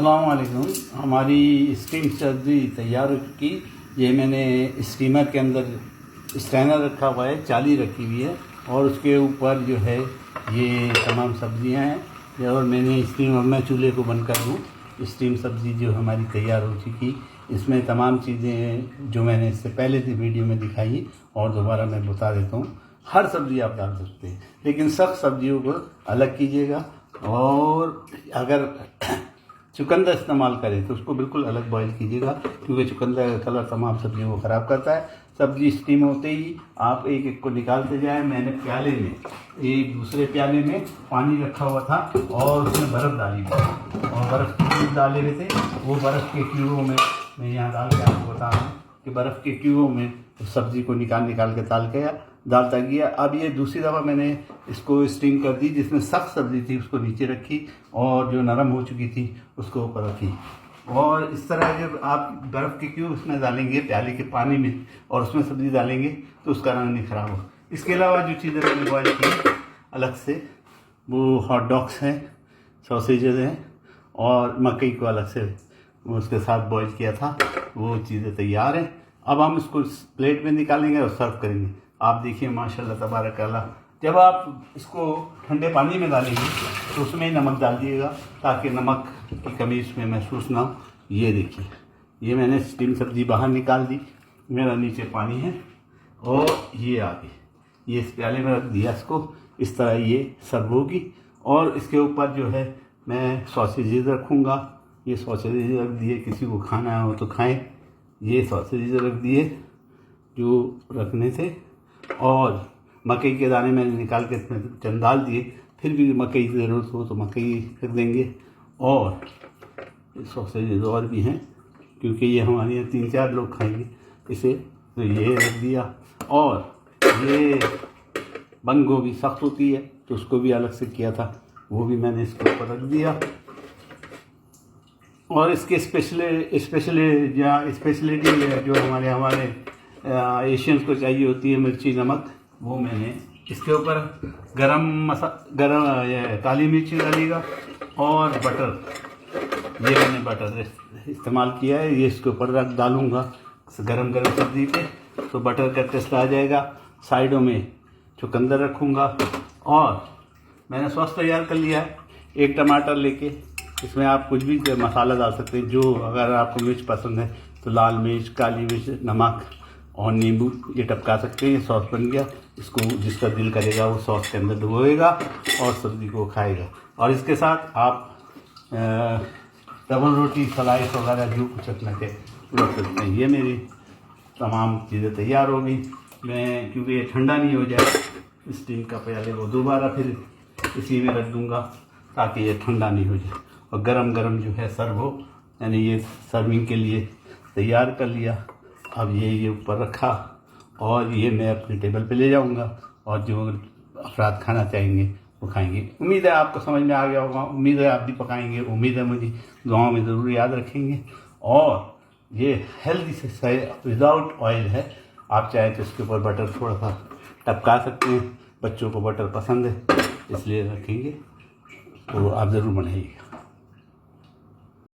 अस्सलाम वालेकुम। हमारी स्टीम सब्ज़ी तैयार हो चुकी। ये मैंने स्टीमर के अंदर स्टैनर रखा हुआ है, चाली रखी हुई है और उसके ऊपर जो है ये तमाम सब्ज़ियाँ हैं और मैंने स्टीम मैं चूल्हे को बंद कर दूँ। स्टीम सब्ज़ी जो हमारी तैयार हो चुकी, इसमें तमाम चीज़ें जो मैंने इससे पहले की वीडियो में दिखाई और दोबारा मैं बता देता हूँ। हर सब्ज़ी आप डाल सकते हैं, लेकिन सब सब्जियों को अलग कीजिएगा। और अगर चुकंदर इस्तेमाल करें तो उसको बिल्कुल अलग बॉईल कीजिएगा, क्योंकि चुकंदर का कलर तमाम सब्जियों को ख़राब करता है। सब्जी स्टीम होते ही आप एक एक को निकालते जाएं। मैंने प्याले में, एक दूसरे प्याले में पानी रखा हुआ था और उसमें बर्फ़ डाली हुई और बर्फ़ के क्यूब डाले हुए थे। वो बर्फ़ के क्यूबों में मैं यहाँ डाल के आपको बता रहा हूँ कि बर्फ़ के क्यूबों में सब्ज़ी को निकाल के डालता गया। अब ये दूसरी दफ़ा मैंने इसको स्टीम कर दी, जिसमें सख्त सब्ज़ी थी उसको नीचे रखी और जो नरम हो चुकी थी उसको ऊपर रखी। और इस तरह जब आप बर्फ़ के क्यूब उसमें डालेंगे प्याले के पानी में और उसमें सब्ज़ी डालेंगे तो उसका रंग नहीं ख़राब हो। इसके अलावा जो चीज़ें मैंने बॉयल की अलग से, वो हॉट डॉग्स हैं, सॉसेजेस हैं और मकई को अलग से उसके साथ बॉयल किया था। वो चीज़ें तैयार हैं। अब हम इसको प्लेट में निकालेंगे और सर्व करेंगे। आप देखिए माशाल्लाह तबारक अल्लाह। जब आप इसको ठंडे पानी में डालेंगे तो उसमें ही नमक डाल दिएगा, ताकि नमक की कमी इसमें महसूस ना हो। ये देखिए, ये मैंने स्टीम सब्ज़ी बाहर निकाल दी, मेरा नीचे पानी है और ये आगे ये इस प्याले में रख दिया इसको। इस तरह ये सर्व होगी और इसके ऊपर जो है मैं सॉसेजेस रखूँगा। ये सॉसेजेस रख दिए, किसी को खाना हो तो खाएँ। ये सॉसेजेस रख दिए जो रखने थे और मकई के दाने मैंने निकाल के चंद डाल दिए। फिर भी मकई की ज़रूरत हो तो मकई रख देंगे। और सॉसेजेस और भी हैं, क्योंकि ये हमारे यहाँ 3-4 लोग खाएंगे इसे, तो ये रख दिया। और ये बंद गोभी सख्त होती है तो उसको भी अलग से किया था, वो भी मैंने इसके ऊपर रख दिया। और इसके स्पेशलिटी जो हमारे एशियंस को चाहिए होती है, मिर्ची नमक, वो मैंने इसके ऊपर गरम काली मिर्ची डालिएगा और बटर, ये मैंने बटर इस्तेमाल किया है। ये इसके ऊपर डालूँगा गरम सब्ज़ी पे तो बटर का टेस्ट आ जाएगा। साइडों में चुकंदर रखूँगा और मैंने सॉस तैयार कर लिया है। एक टमाटर लेके इसमें आप कुछ भी मसाला डाल सकते हैं, जो अगर आपको मिर्च पसंद है तो लाल मिर्च, काली मिर्च, नमक और नींबू ये टपका सकते हैं। सॉस बन गया। इसको जिसका दिल करेगा वो सॉस के अंदर डुबोएगा और सब्ज़ी को खाएगा। और इसके साथ आप डबल रोटी, स्लाइस वगैरह जो कुछ रखना के रख सकते हैं। ये मेरी तमाम चीज़ें तैयार हो गई। मैं क्योंकि ये ठंडा नहीं हो जाए स्टीम का प्याले को दोबारा फिर इसी में रख दूँगा ताकि ये ठंडा नहीं हो जाए और गरम जो है सर्व हो। यानी ये सर्विंग के लिए तैयार कर लिया। अब ये ऊपर रखा और ये मैं अपने टेबल पे ले जाऊंगा और जो अफराद खाना चाहेंगे वो खाएंगे। उम्मीद है आपको समझ में आ गया होगा। उम्मीद है आप भी पकाएंगे। उम्मीद है मुझे दुआओं में ज़रूर याद रखेंगे। और ये हेल्दी से विदाउट ऑयल है। आप चाहे तो इसके ऊपर बटर थोड़ा सा टपका सकते हैं। बच्चों को बटर पसंद है इसलिए रखेंगे, तो आप ज़रूर बनाइएगा।